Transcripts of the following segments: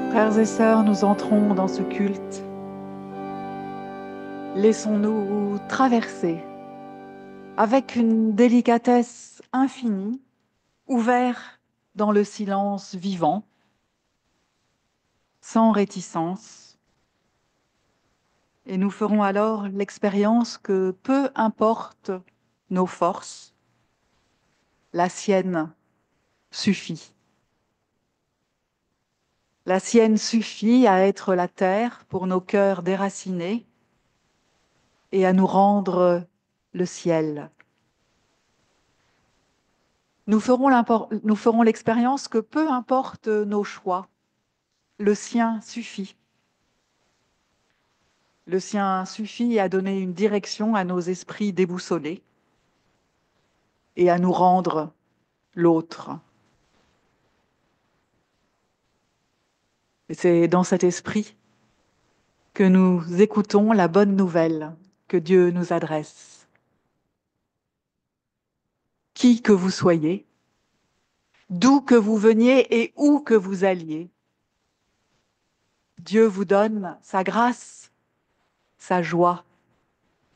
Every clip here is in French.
Frères et sœurs, nous entrons dans ce culte. Laissons-nous traverser avec une délicatesse infinie, ouverts dans le silence vivant, sans réticence. Et nous ferons alors l'expérience que peu importe nos forces, la sienne suffit. La sienne suffit à être la terre pour nos cœurs déracinés et à nous rendre le ciel. Nous ferons l'expérience que peu importe nos choix, le sien suffit. Le sien suffit à donner une direction à nos esprits déboussolés et à nous rendre l'autre. Et c'est dans cet esprit que nous écoutons la bonne nouvelle que Dieu nous adresse. Qui que vous soyez, d'où que vous veniez et où que vous alliez, Dieu vous donne sa grâce, sa joie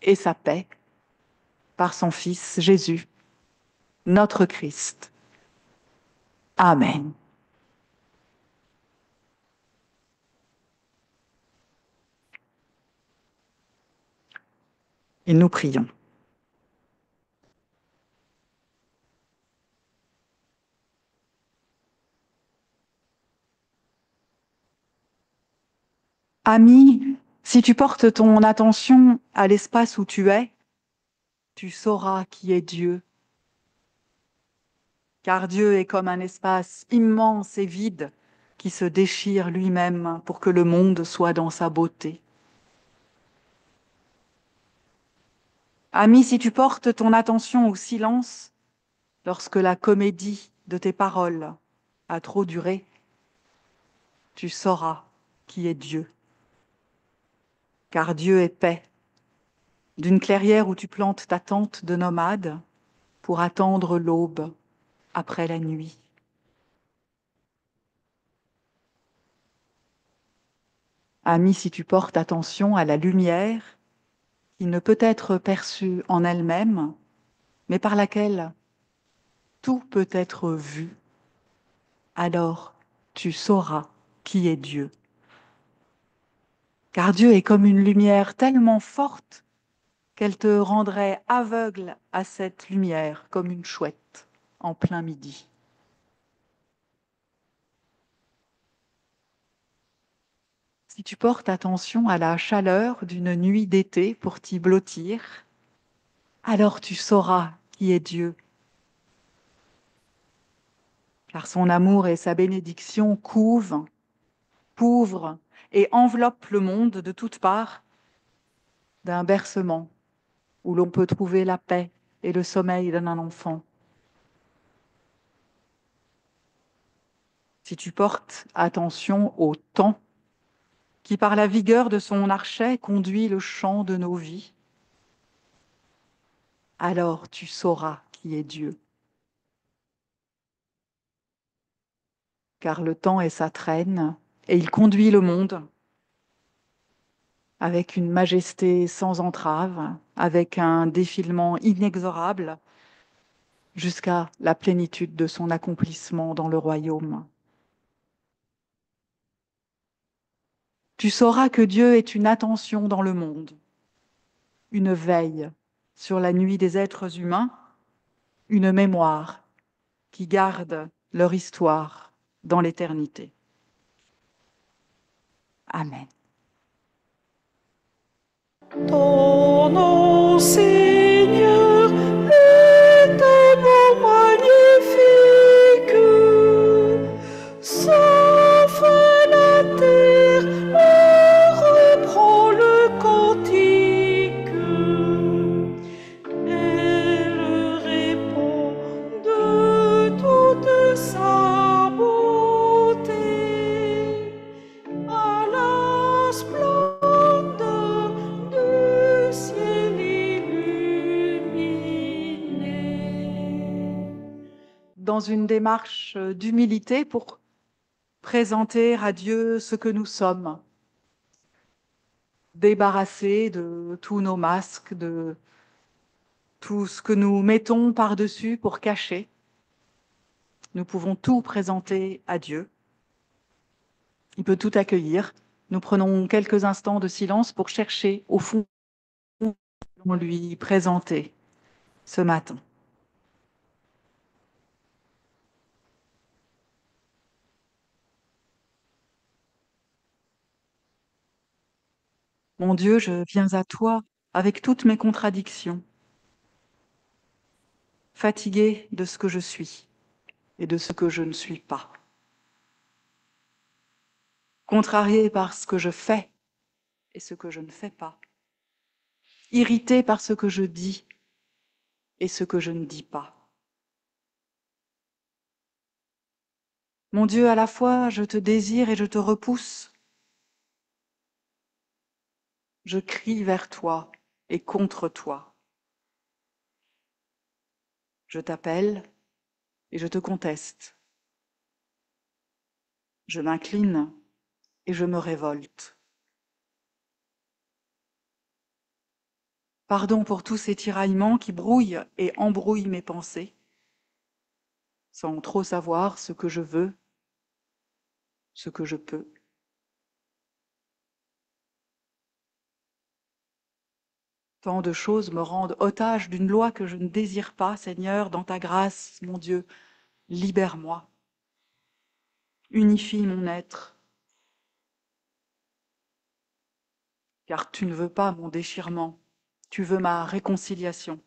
et sa paix par son Fils Jésus, notre Christ. Amen. Et nous prions. Ami, si tu portes ton attention à l'espace où tu es, tu sauras qui est Dieu. Car Dieu est comme un espace immense et vide qui se déchire lui-même pour que le monde soit dans sa beauté. Ami, si tu portes ton attention au silence, lorsque la comédie de tes paroles a trop duré, tu sauras qui est Dieu. Car Dieu est paix. D'une clairière où tu plantes ta tente de nomade pour attendre l'aube après la nuit. Ami, si tu portes attention à la lumière qui ne peut être perçue en elle-même, mais par laquelle tout peut être vu, alors tu sauras qui est Dieu. Car Dieu est comme une lumière tellement forte qu'elle te rendrait aveugle à cette lumière comme une chouette en plein midi. Si tu portes attention à la chaleur d'une nuit d'été pour t'y blottir, alors tu sauras qui est Dieu. Car son amour et sa bénédiction couvrent et enveloppent le monde de toutes parts d'un bercement où l'on peut trouver la paix et le sommeil d'un enfant. Si tu portes attention au temps qui, par la vigueur de son archet, conduit le chant de nos vies, alors tu sauras qui est Dieu. Car le temps est sa traîne et il conduit le monde avec une majesté sans entrave, avec un défilement inexorable jusqu'à la plénitude de son accomplissement dans le royaume. Tu sauras que Dieu est une attention dans le monde, une veille sur la nuit des êtres humains, une mémoire qui garde leur histoire dans l'éternité. Amen. Ton nom, Seigneur, est tellement magnifique. S'offre la terre, on reprend le cantique. Elle répond de toute sa beauté à la splendeur du ciel illuminé. Dans une démarche d'humilité pour présenter à Dieu ce que nous sommes, débarrassés de tous nos masques, de tout ce que nous mettons par-dessus pour cacher. Nous pouvons tout présenter à Dieu. Il peut tout accueillir. Nous prenons quelques instants de silence pour chercher au fond on lui présenter ce matin. Mon Dieu, je viens à toi avec toutes mes contradictions, fatiguée de ce que je suis et de ce que je ne suis pas, contrariée par ce que je fais et ce que je ne fais pas, irritée par ce que je dis et ce que je ne dis pas. Mon Dieu, à la fois je te désire et je te repousse. Je crie vers toi et contre toi. Je t'appelle et je te conteste. Je m'incline et je me révolte. Pardon pour tous ces tiraillements qui brouillent et embrouillent mes pensées, sans trop savoir ce que je veux, ce que je peux. Tant de choses me rendent otage d'une loi que je ne désire pas, Seigneur, dans ta grâce, mon Dieu, libère-moi. Unifie mon être, car tu ne veux pas mon déchirement, tu veux ma réconciliation.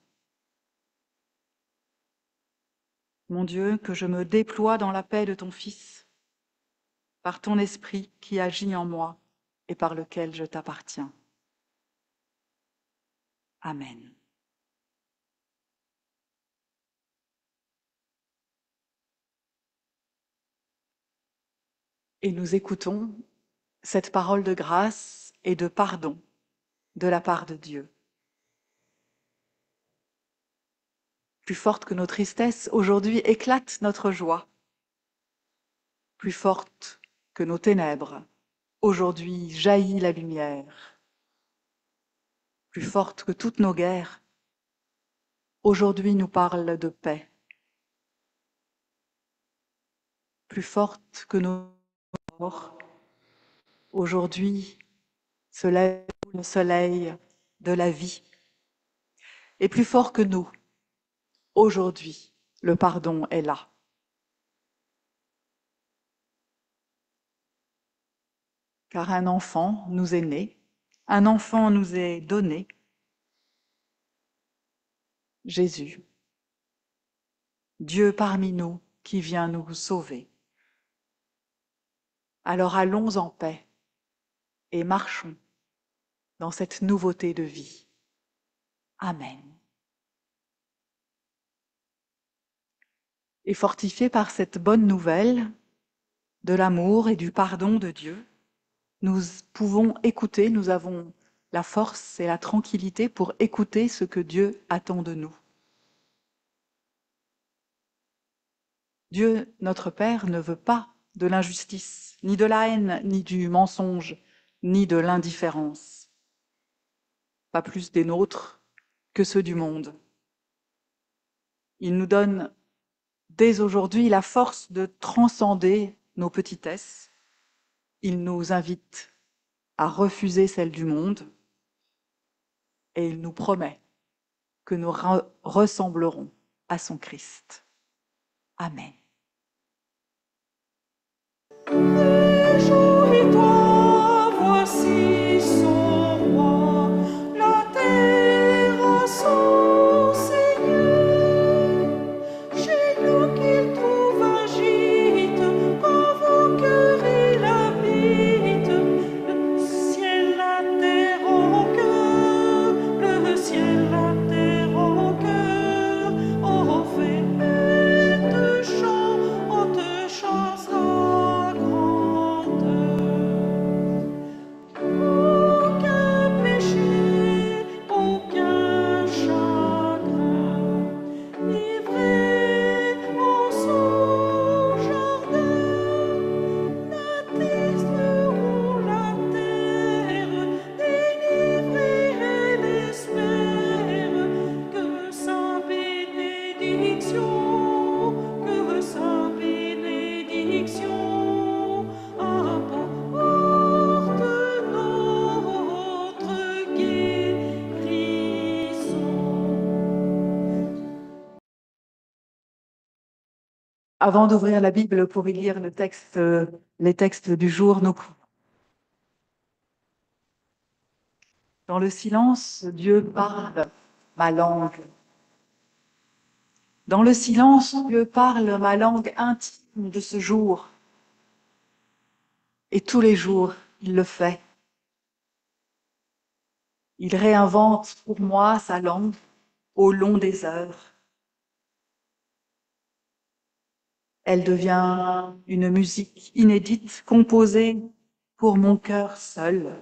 Mon Dieu, que je me déploie dans la paix de ton Fils, par ton esprit qui agit en moi et par lequel je t'appartiens. Amen. Et nous écoutons cette parole de grâce et de pardon de la part de Dieu. Plus forte que nos tristesses, aujourd'hui éclate notre joie. Plus forte que nos ténèbres, aujourd'hui jaillit la lumière. Plus forte que toutes nos guerres, aujourd'hui nous parle de paix. Plus forte que nos morts, aujourd'hui se lève le soleil de la vie. Et plus fort que nous, aujourd'hui, le pardon est là. Car un enfant nous est né, un enfant nous est donné, Jésus, Dieu parmi nous qui vient nous sauver. Alors allons en paix et marchons dans cette nouveauté de vie. Amen. Et fortifiés par cette bonne nouvelle de l'amour et du pardon de Dieu, nous pouvons écouter, nous avons la force et la tranquillité pour écouter ce que Dieu attend de nous. Dieu, notre Père, ne veut pas de l'injustice, ni de la haine, ni du mensonge, ni de l'indifférence. Pas plus des nôtres que ceux du monde. Il nous donne dès aujourd'hui la force de transcender nos petitesses. Il nous invite à refuser celles du monde et il nous promet que nous ressemblerons à son Christ. Amen. Réjouis-toi, voici son roi, la terre a son Seigneur. Chez nous qu'il trouve agite, quand vos cœurs il habite. Le ciel, la terre au cœur, le ciel, la terre au cœur. Oh, faites chant, haute chant sa grandeur. Avant d'ouvrir la Bible pour y lire les textes du jour, nous prions. Dans le silence, Dieu parle ma langue. Dans le silence, Dieu parle ma langue intime de ce jour. Et tous les jours, il le fait. Il réinvente pour moi sa langue au long des heures. Elle devient une musique inédite, composée pour mon cœur seul.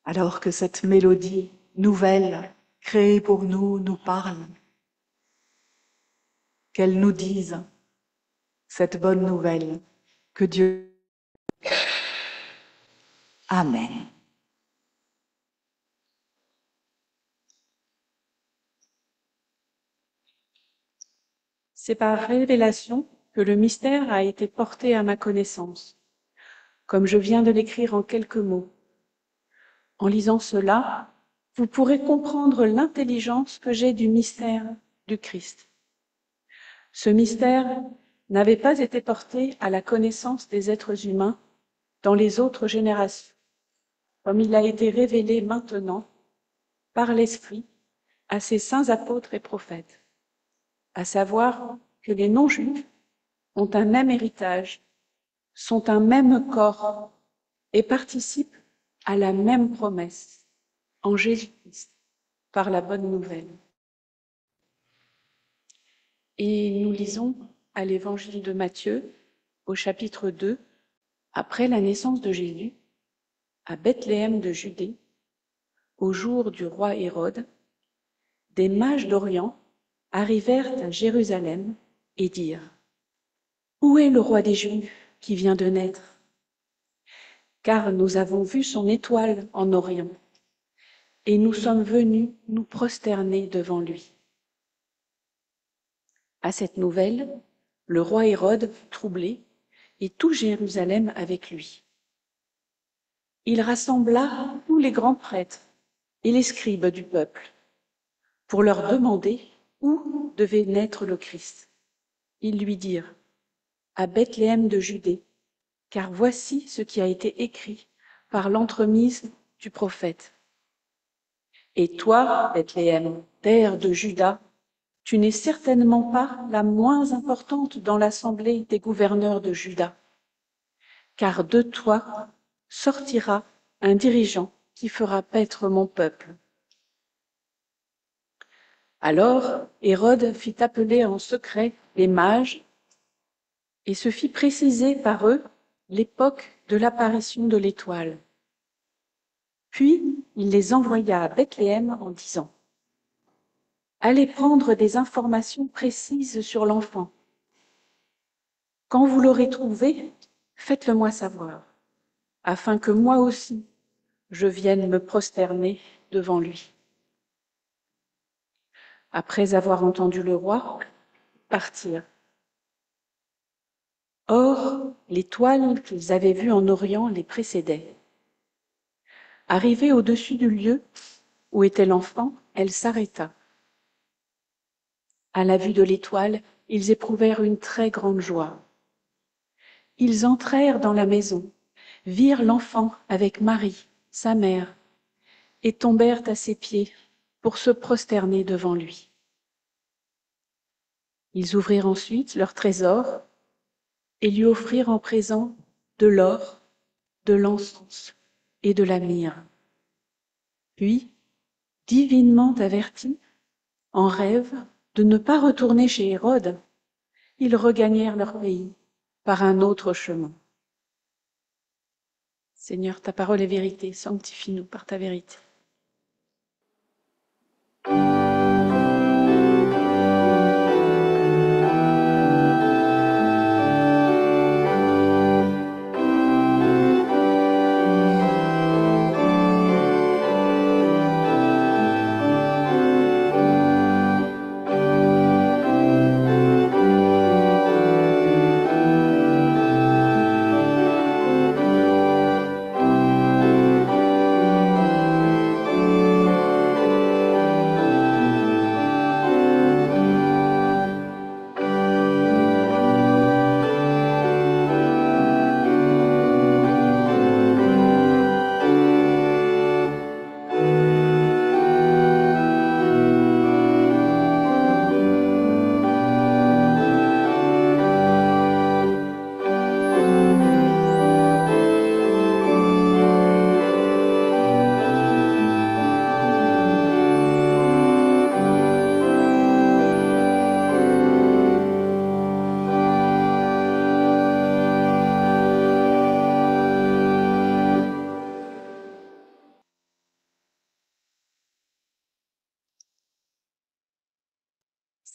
Alors que cette mélodie nouvelle, créée pour nous, nous parle, qu'elle nous dise cette bonne nouvelle que Dieu. Amen. C'est par révélation que le mystère a été porté à ma connaissance, comme je viens de l'écrire en quelques mots. En lisant cela, vous pourrez comprendre l'intelligence que j'ai du mystère du Christ. Ce mystère n'avait pas été porté à la connaissance des êtres humains dans les autres générations, comme il a été révélé maintenant par l'Esprit à ses saints apôtres et prophètes, à savoir que les non-juifs ont un même héritage, sont un même corps et participent à la même promesse en Jésus-Christ par la bonne nouvelle. Et nous lisons à l'Évangile de Matthieu, au chapitre 2, après la naissance de Jésus, à Bethléem de Judée, au jour du roi Hérode, des mages d'Orient arrivèrent à Jérusalem et dirent : « Où est le roi des Juifs qui vient de naître ? Car nous avons vu son étoile en Orient, et nous sommes venus nous prosterner devant lui. » À cette nouvelle, le roi Hérode fut troublé, et tout Jérusalem avec lui. Il rassembla tous les grands prêtres et les scribes du peuple pour leur demander où devait naître le Christ. Ils lui dirent : « À Bethléem de Judée, car voici ce qui a été écrit par l'entremise du prophète. Et toi, Bethléem, terre de Juda, tu n'es certainement pas la moins importante dans l'assemblée des gouverneurs de Juda, car de toi sortira un dirigeant qui fera paître mon peuple. » Alors Hérode fit appeler en secret les mages et se fit préciser par eux l'époque de l'apparition de l'étoile. Puis il les envoya à Bethléem en disant : « Allez prendre des informations précises sur l'enfant. Quand vous l'aurez trouvé, faites-le-moi savoir, afin que moi aussi je vienne me prosterner devant lui. » Après avoir entendu le roi, ils partirent. Or, l'étoile qu'ils avaient vue en Orient les précédait. Arrivée au-dessus du lieu où était l'enfant, elle s'arrêta. À la vue de l'étoile, ils éprouvèrent une très grande joie. Ils entrèrent dans la maison, virent l'enfant avec Marie, sa mère, et tombèrent à ses pieds pour se prosterner devant lui. Ils ouvrirent ensuite leur trésor et lui offrirent en présent de l'or, de l'encens et de la myrrhe. Puis, divinement avertis, en rêve, de ne pas retourner chez Hérode, ils regagnèrent leur pays par un autre chemin. Seigneur, ta parole est vérité, sanctifie-nous par ta vérité.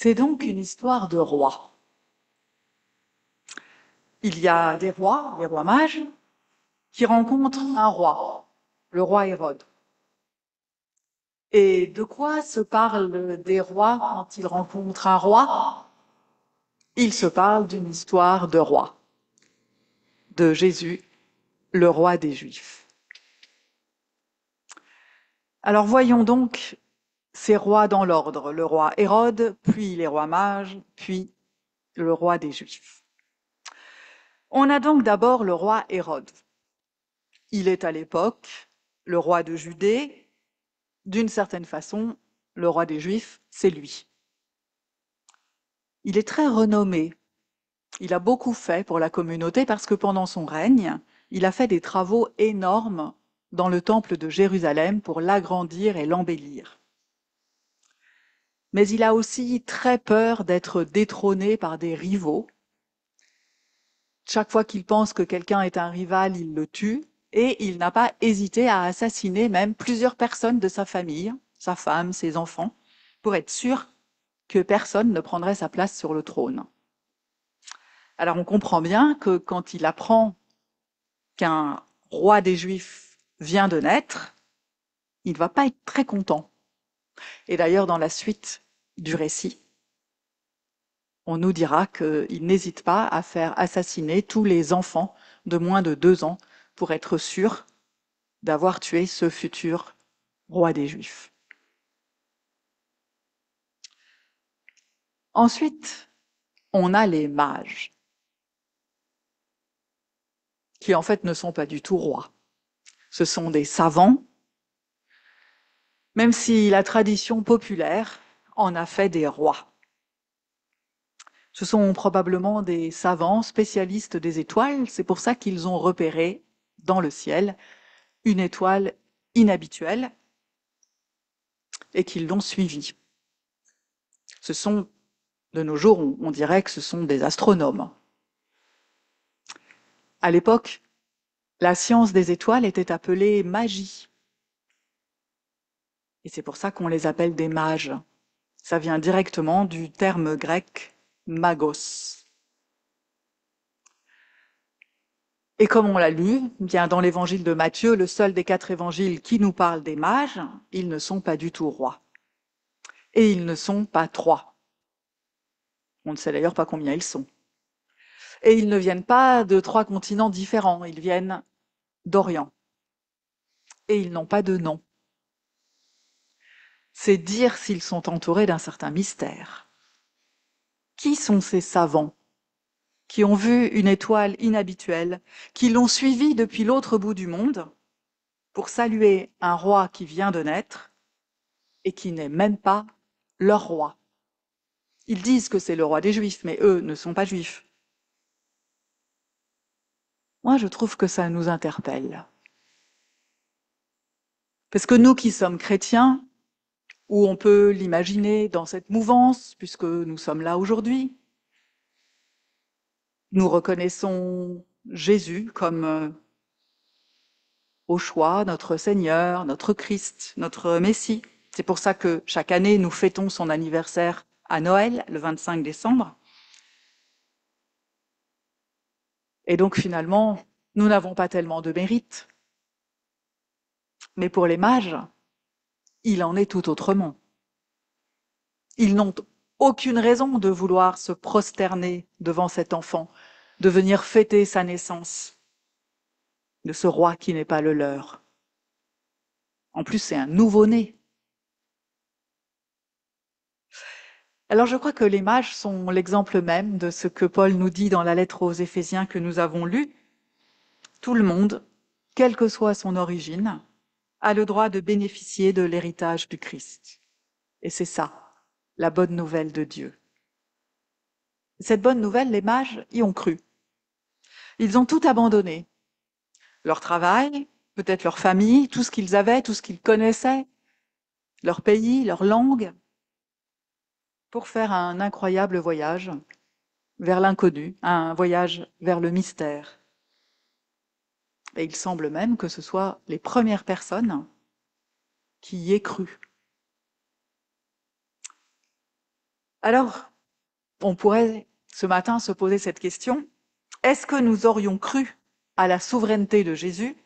C'est donc une histoire de rois. Il y a des rois, les rois mages, qui rencontrent un roi, le roi Hérode. Et de quoi se parlent des rois quand ils rencontrent un roi? Ils se parlent d'une histoire de roi, de Jésus, le roi des Juifs. Alors voyons donc ces rois dans l'ordre, le roi Hérode, puis les rois mages, puis le roi des Juifs. On a donc d'abord le roi Hérode. Il est à l'époque le roi de Judée. D'une certaine façon, le roi des Juifs, c'est lui. Il est très renommé. Il a beaucoup fait pour la communauté parce que pendant son règne, il a fait des travaux énormes dans le temple de Jérusalem pour l'agrandir et l'embellir. Mais il a aussi très peur d'être détrôné par des rivaux. Chaque fois qu'il pense que quelqu'un est un rival, il le tue, et il n'a pas hésité à assassiner même plusieurs personnes de sa famille, sa femme, ses enfants, pour être sûr que personne ne prendrait sa place sur le trône. Alors on comprend bien que quand il apprend qu'un roi des Juifs vient de naître, il ne va pas être très content. Et d'ailleurs, dans la suite du récit, on nous dira qu'il n'hésite pas à faire assassiner tous les enfants de moins de 2 ans pour être sûr d'avoir tué ce futur roi des Juifs. Ensuite, on a les mages, qui en fait ne sont pas du tout rois. Ce sont des savants, même si la tradition populaire en a fait des rois. Ce sont probablement des savants spécialistes des étoiles, c'est pour ça qu'ils ont repéré dans le ciel une étoile inhabituelle et qu'ils l'ont suivie. Ce sont, de nos jours, on dirait que ce sont des astronomes. À l'époque, la science des étoiles était appelée magie. Et c'est pour ça qu'on les appelle des mages. Ça vient directement du terme grec magos. Et comme on l'a lu, bien dans l'évangile de Matthieu, le seul des 4 évangiles qui nous parle des mages, ils ne sont pas du tout rois. Et ils ne sont pas 3. On ne sait d'ailleurs pas combien ils sont. Et ils ne viennent pas de 3 continents différents, ils viennent d'Orient. Et ils n'ont pas de nom. C'est dire s'ils sont entourés d'un certain mystère. Qui sont ces savants qui ont vu une étoile inhabituelle, qui l'ont suivie depuis l'autre bout du monde pour saluer un roi qui vient de naître et qui n'est même pas leur roi? Ils disent que c'est le roi des Juifs, mais eux ne sont pas juifs. Moi, je trouve que ça nous interpelle. Parce que nous qui sommes chrétiens, ou on peut l'imaginer dans cette mouvance, puisque nous sommes là aujourd'hui, nous reconnaissons Jésus comme au choix, notre Seigneur, notre Christ, notre Messie. C'est pour ça que chaque année, nous fêtons son anniversaire à Noël, le 25 décembre. Et donc finalement, nous n'avons pas tellement de mérite. Mais pour les mages, il en est tout autrement. Ils n'ont aucune raison de vouloir se prosterner devant cet enfant, de venir fêter sa naissance, de ce roi qui n'est pas le leur. En plus, c'est un nouveau-né. Alors je crois que les mages sont l'exemple même de ce que Paul nous dit dans la lettre aux Éphésiens que nous avons lue. Tout le monde, quelle que soit son origine, a le droit de bénéficier de l'héritage du Christ. Et c'est ça, la bonne nouvelle de Dieu. Cette bonne nouvelle, les mages y ont cru. Ils ont tout abandonné. Leur travail, peut-être leur famille, tout ce qu'ils avaient, tout ce qu'ils connaissaient, leur pays, leur langue, pour faire un incroyable voyage vers l'inconnu, un voyage vers le mystère. Et il semble même que ce soit les premières personnes qui y aient cru. Alors, on pourrait ce matin se poser cette question: est-ce que nous aurions cru à la souveraineté de Jésus,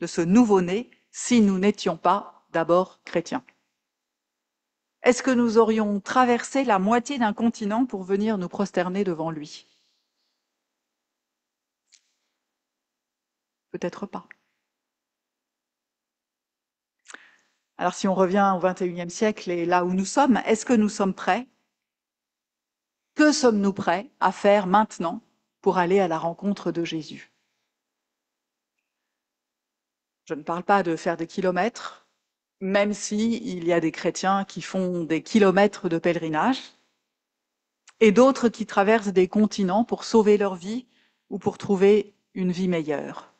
de ce nouveau-né, si nous n'étions pas d'abord chrétiens? Est-ce que nous aurions traversé la moitié d'un continent pour venir nous prosterner devant lui? Peut-être pas. Alors si on revient au XXIe siècle et là où nous sommes, est-ce que nous sommes prêts? Que sommes-nous prêts à faire maintenant pour aller à la rencontre de Jésus? Je ne parle pas de faire des kilomètres, même si il y a des chrétiens qui font des kilomètres de pèlerinage, et d'autres qui traversent des continents pour sauver leur vie ou pour trouver une vie meilleure.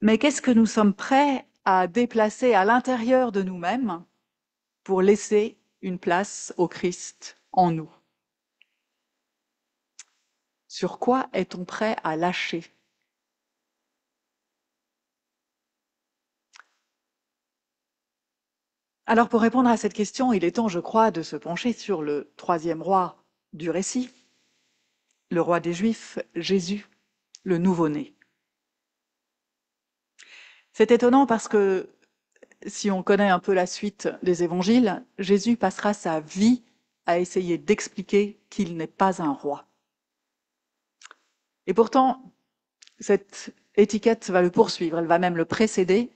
Mais qu'est-ce que nous sommes prêts à déplacer à l'intérieur de nous-mêmes pour laisser une place au Christ en nous? Sur quoi est-on prêt à lâcher? Alors pour répondre à cette question, il est temps, je crois, de se pencher sur le troisième roi du récit, le roi des Juifs, Jésus, le nouveau-né. C'est étonnant parce que si on connaît un peu la suite des évangiles, Jésus passera sa vie à essayer d'expliquer qu'il n'est pas un roi. Et pourtant, cette étiquette va le poursuivre, elle va même le précéder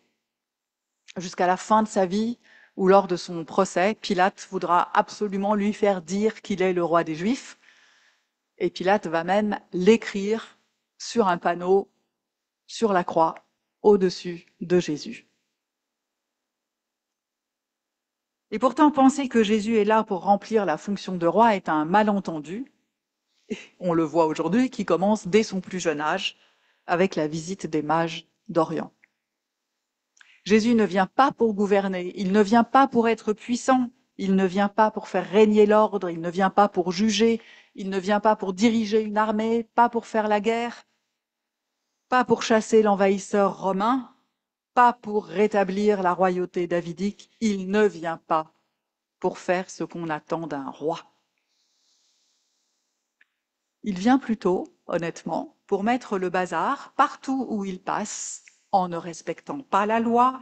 jusqu'à la fin de sa vie, où lors de son procès, Pilate voudra absolument lui faire dire qu'il est le roi des Juifs, et Pilate va même l'écrire sur un panneau, sur la croix, au-dessus de Jésus. Et pourtant, penser que Jésus est là pour remplir la fonction de roi est un malentendu, on le voit aujourd'hui, qui commence dès son plus jeune âge, avec la visite des mages d'Orient. Jésus ne vient pas pour gouverner, il ne vient pas pour être puissant, il ne vient pas pour faire régner l'ordre, il ne vient pas pour juger, il ne vient pas pour diriger une armée, pas pour faire la guerre, pas pour chasser l'envahisseur romain, pas pour rétablir la royauté davidique, il ne vient pas pour faire ce qu'on attend d'un roi. Il vient plutôt, honnêtement, pour mettre le bazar partout où il passe, en ne respectant pas la loi,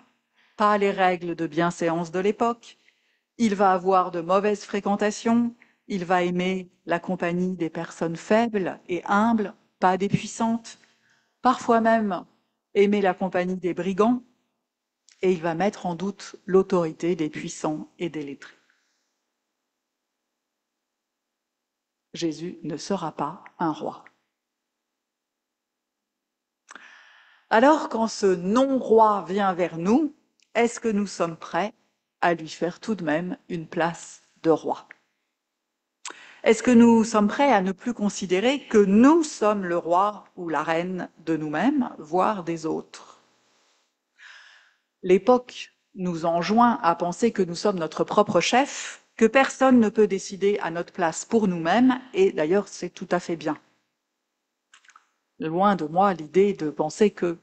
pas les règles de bienséance de l'époque. Il va avoir de mauvaises fréquentations, il va aimer la compagnie des personnes faibles et humbles, pas des puissantes, parfois même aimer la compagnie des brigands, et il va mettre en doute l'autorité des puissants et des lettrés. Jésus ne sera pas un roi. Alors, quand ce non-roi vient vers nous, est-ce que nous sommes prêts à lui faire tout de même une place de roi? Est-ce que nous sommes prêts à ne plus considérer que nous sommes le roi ou la reine de nous-mêmes, voire des autres? L'époque nous enjoint à penser que nous sommes notre propre chef, que personne ne peut décider à notre place pour nous-mêmes, et d'ailleurs c'est tout à fait bien. Loin de moi l'idée de penser que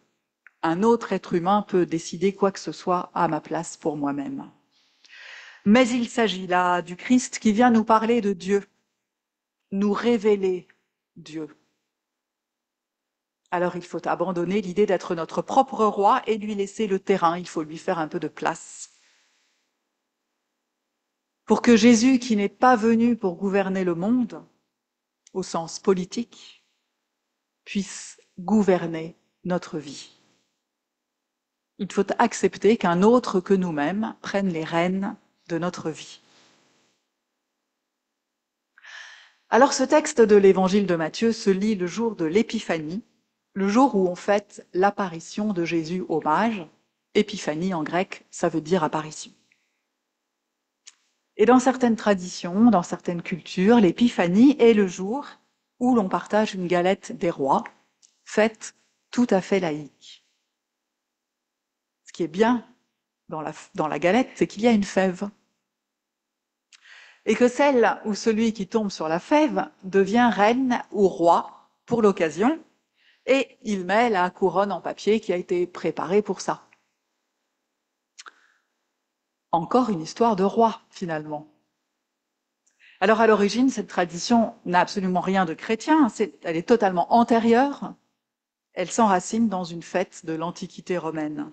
un autre être humain peut décider quoi que ce soit à ma place pour moi-même. Mais il s'agit là du Christ qui vient nous parler de Dieu, nous révéler Dieu. Alors il faut abandonner l'idée d'être notre propre roi et lui laisser le terrain, il faut lui faire un peu de place. Pour que Jésus, qui n'est pas venu pour gouverner le monde, au sens politique, puisse gouverner notre vie. Il faut accepter qu'un autre que nous-mêmes prenne les rênes de notre vie. Alors ce texte de l'évangile de Matthieu se lit le jour de l'Épiphanie, le jour où on fête l'apparition de Jésus aux mages. Épiphanie en grec, ça veut dire apparition. Et dans certaines traditions, dans certaines cultures, l'Épiphanie est le jour où l'on partage une galette des rois, fête tout à fait laïque. Ce qui est bien dans la galette, c'est qu'il y a une fève. Et que celle ou celui qui tombe sur la fève devient reine ou roi pour l'occasion, et il met la couronne en papier qui a été préparée pour ça. Encore une histoire de roi, finalement. Alors à l'origine, cette tradition n'a absolument rien de chrétien, elle est totalement antérieure, elle s'enracine dans une fête de l'Antiquité romaine.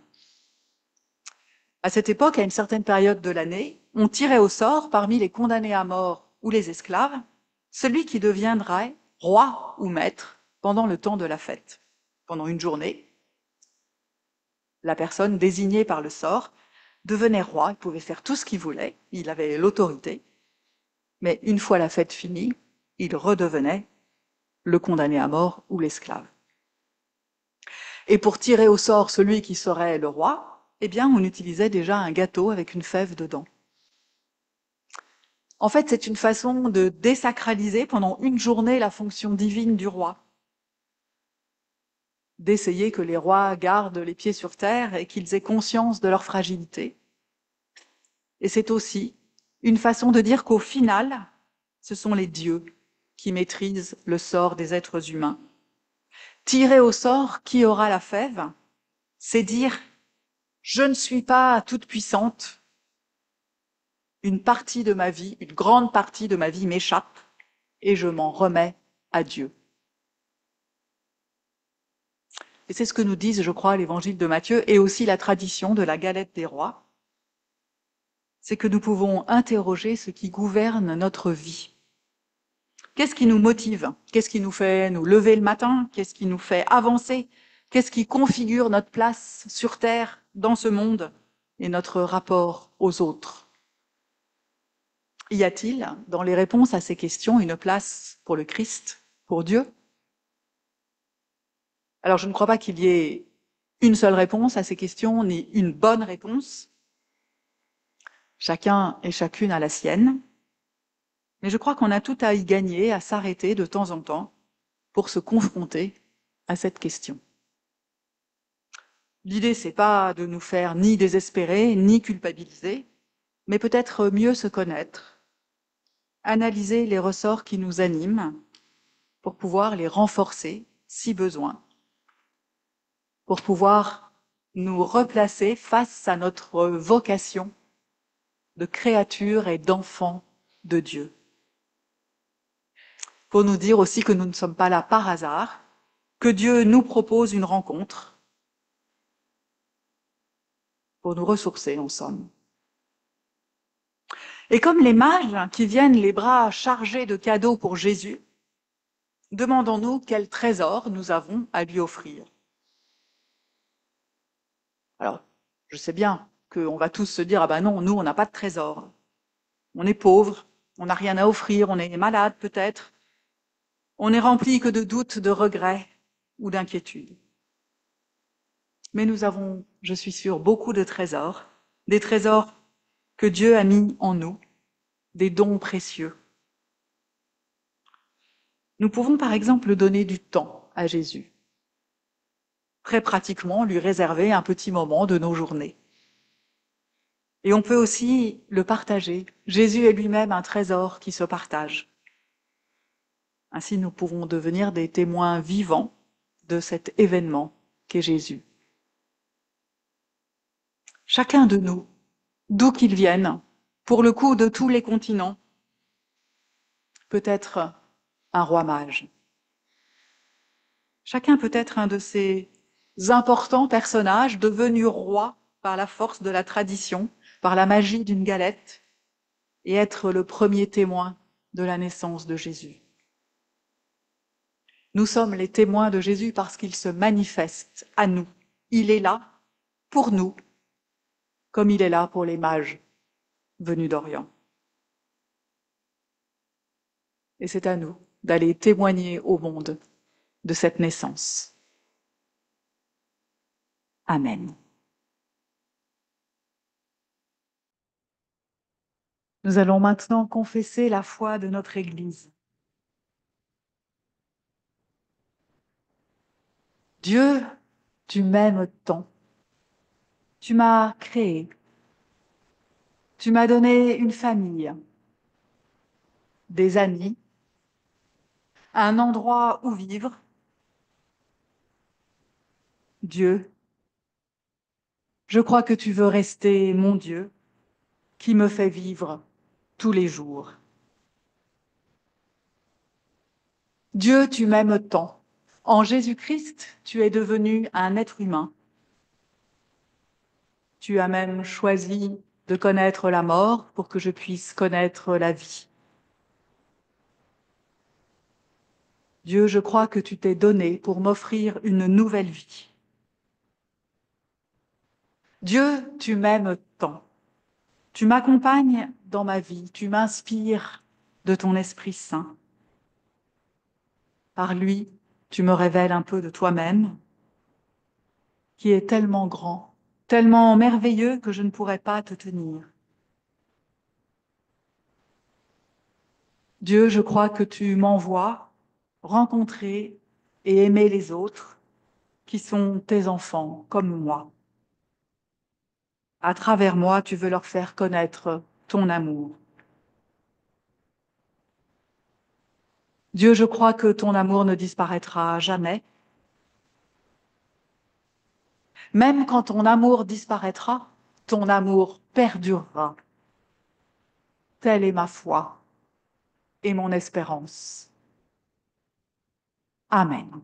À cette époque, à une certaine période de l'année, on tirait au sort parmi les condamnés à mort ou les esclaves celui qui deviendrait roi ou maître pendant le temps de la fête. Pendant une journée, la personne désignée par le sort devenait roi, il pouvait faire tout ce qu'il voulait, il avait l'autorité, mais une fois la fête finie, il redevenait le condamné à mort ou l'esclave. Et pour tirer au sort celui qui serait le roi, eh bien, on utilisait déjà un gâteau avec une fève dedans. En fait, c'est une façon de désacraliser pendant une journée la fonction divine du roi, d'essayer que les rois gardent les pieds sur terre et qu'ils aient conscience de leur fragilité. Et c'est aussi une façon de dire qu'au final, ce sont les dieux qui maîtrisent le sort des êtres humains. Tirer au sort qui aura la fève, c'est dire « je ne suis pas toute puissante, une partie de ma vie, une grande partie de ma vie m'échappe et je m'en remets à Dieu ». Et c'est ce que nous disent, je crois, l'évangile de Matthieu et aussi la tradition de la galette des rois. C'est que nous pouvons interroger ce qui gouverne notre vie. Qu'est-ce qui nous motive? Qu'est-ce qui nous fait nous lever le matin? Qu'est-ce qui nous fait avancer? Qu'est-ce qui configure notre place sur Terre, dans ce monde, et notre rapport aux autres? Y a-t-il, dans les réponses à ces questions, une place pour le Christ, pour Dieu? Alors, je ne crois pas qu'il y ait une seule réponse à ces questions, ni une bonne réponse. Chacun et chacune a la sienne. Mais je crois qu'on a tout à y gagner, à s'arrêter de temps en temps pour se confronter à cette question. L'idée, c'est pas de nous faire ni désespérer, ni culpabiliser, mais peut-être mieux se connaître, analyser les ressorts qui nous animent pour pouvoir les renforcer si besoin, pour pouvoir nous replacer face à notre vocation de créature et d'enfant de Dieu. Pour nous dire aussi que nous ne sommes pas là par hasard, que Dieu nous propose une rencontre pour nous ressourcer, en somme. Et comme les mages qui viennent les bras chargés de cadeaux pour Jésus, demandons-nous quel trésor nous avons à lui offrir. Alors, je sais bien qu'on va tous se dire « Ah ben non, nous, on n'a pas de trésor. On est pauvres, on n'a rien à offrir, on est malade peut-être. On n'est rempli que de doutes, de regrets ou d'inquiétudes. » Mais nous avons, je suis sûre, beaucoup de trésors, des trésors que Dieu a mis en nous, des dons précieux. Nous pouvons par exemple donner du temps à Jésus. Très pratiquement, lui réserver un petit moment de nos journées. Et on peut aussi le partager. Jésus est lui-même un trésor qui se partage. Ainsi, nous pouvons devenir des témoins vivants de cet événement qu'est Jésus. Chacun de nous, d'où qu'il vienne, pour le coup de tous les continents, peut être un roi mage. Chacun peut être un de ces importants personnages devenus rois par la force de la tradition, par la magie d'une galette, et être le premier témoin de la naissance de Jésus. Nous sommes les témoins de Jésus parce qu'il se manifeste à nous. Il est là pour nous, comme il est là pour les mages venus d'Orient. Et c'est à nous d'aller témoigner au monde de cette naissance. Amen. Nous allons maintenant confesser la foi de notre Église. Dieu, tu m'aimes tant. Tu m'as créé. Tu m'as donné une famille, des amis, un endroit où vivre. Dieu, je crois que tu veux rester mon Dieu, qui me fait vivre tous les jours. Dieu, tu m'aimes tant. En Jésus-Christ, tu es devenu un être humain. Tu as même choisi de connaître la mort pour que je puisse connaître la vie. Dieu, je crois que tu t'es donné pour m'offrir une nouvelle vie. Dieu, tu m'aimes tant. Tu m'accompagnes dans ma vie, tu m'inspires de ton Esprit Saint. Par lui, tu me révèles un peu de toi-même, qui est tellement grand, tellement merveilleux que je ne pourrais pas te tenir. Dieu, je crois que tu m'envoies rencontrer et aimer les autres qui sont tes enfants comme moi. À travers moi, tu veux leur faire connaître ton amour. Dieu, je crois que ton amour ne disparaîtra jamais. Même quand ton amour disparaîtra, ton amour perdurera. Telle est ma foi et mon espérance. Amen.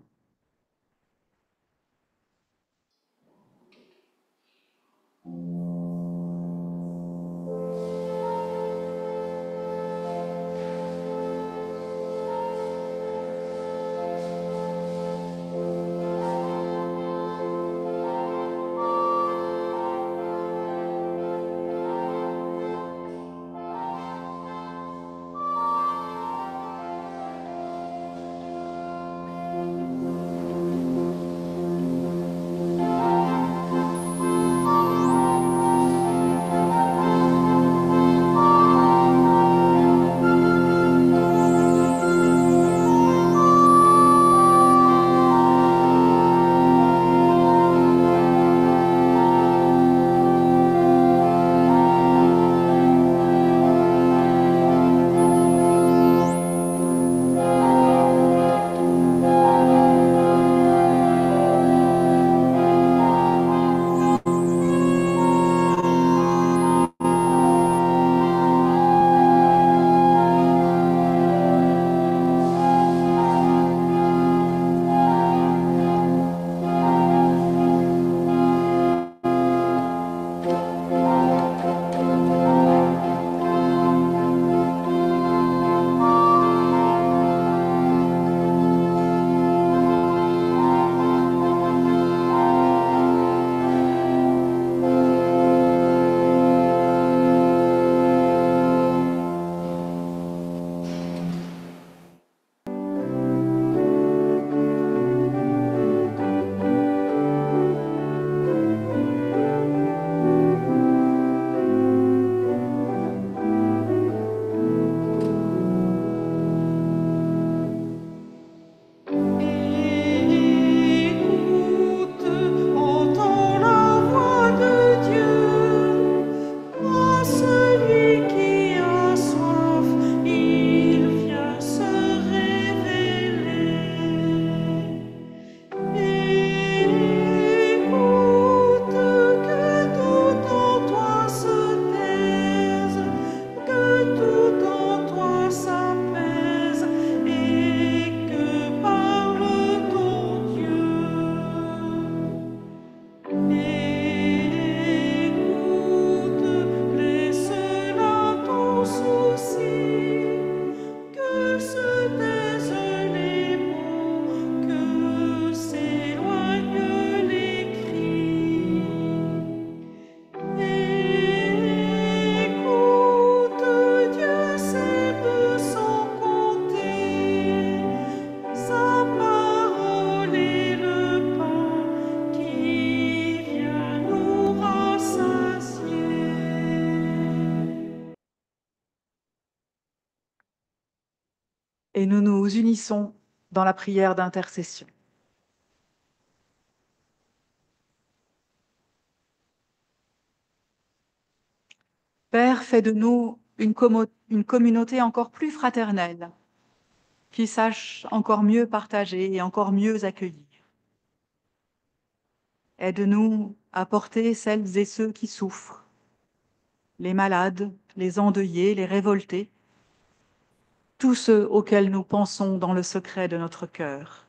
Et nous nous unissons dans la prière d'intercession. Père, fais de nous une communauté encore plus fraternelle, qui sache encore mieux partager et encore mieux accueillir. Aide-nous à porter celles et ceux qui souffrent, les malades, les endeuillés, les révoltés, tous ceux auxquels nous pensons dans le secret de notre cœur.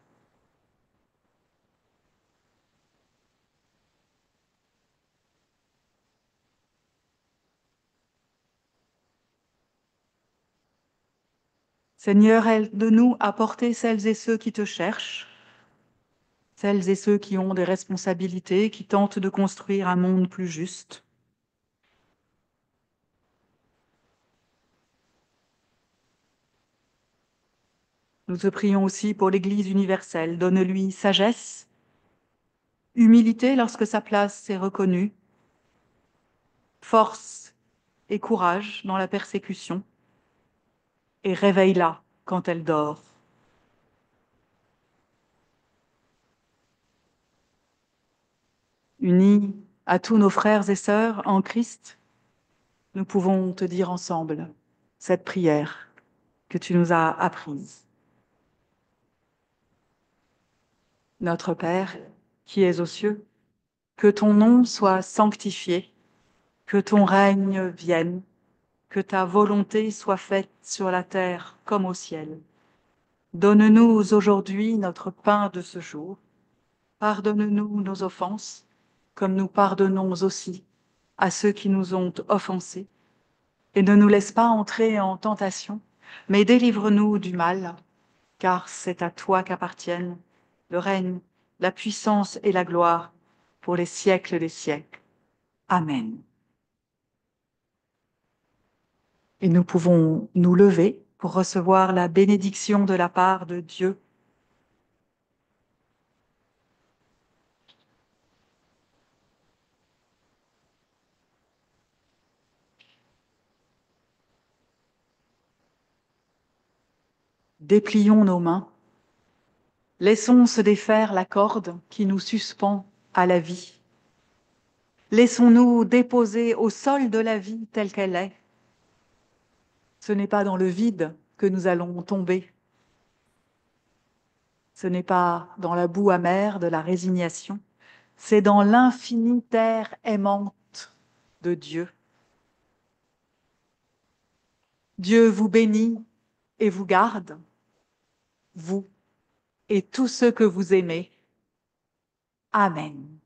Seigneur, aide-nous à porter celles et ceux qui te cherchent, celles et ceux qui ont des responsabilités, qui tentent de construire un monde plus juste. Nous te prions aussi pour l'Église universelle. Donne-lui sagesse, humilité lorsque sa place est reconnue, force et courage dans la persécution, et réveille-la quand elle dort. Unis à tous nos frères et sœurs en Christ, nous pouvons te dire ensemble cette prière que tu nous as apprise. Notre Père, qui es aux cieux, que ton nom soit sanctifié, que ton règne vienne, que ta volonté soit faite sur la terre comme au ciel. Donne-nous aujourd'hui notre pain de ce jour. Pardonne-nous nos offenses, comme nous pardonnons aussi à ceux qui nous ont offensés. Et ne nous laisse pas entrer en tentation, mais délivre-nous du mal, car c'est à toi qu'appartiennent le règne, la puissance et la gloire pour les siècles des siècles. Amen. Et nous pouvons nous lever pour recevoir la bénédiction de la part de Dieu. Déplions nos mains. Laissons se défaire la corde qui nous suspend à la vie. Laissons-nous déposer au sol de la vie telle qu'elle est. Ce n'est pas dans le vide que nous allons tomber. Ce n'est pas dans la boue amère de la résignation. C'est dans l'infinie terre aimante de Dieu. Dieu vous bénit et vous garde, vous et tous ceux que vous aimez. Amen.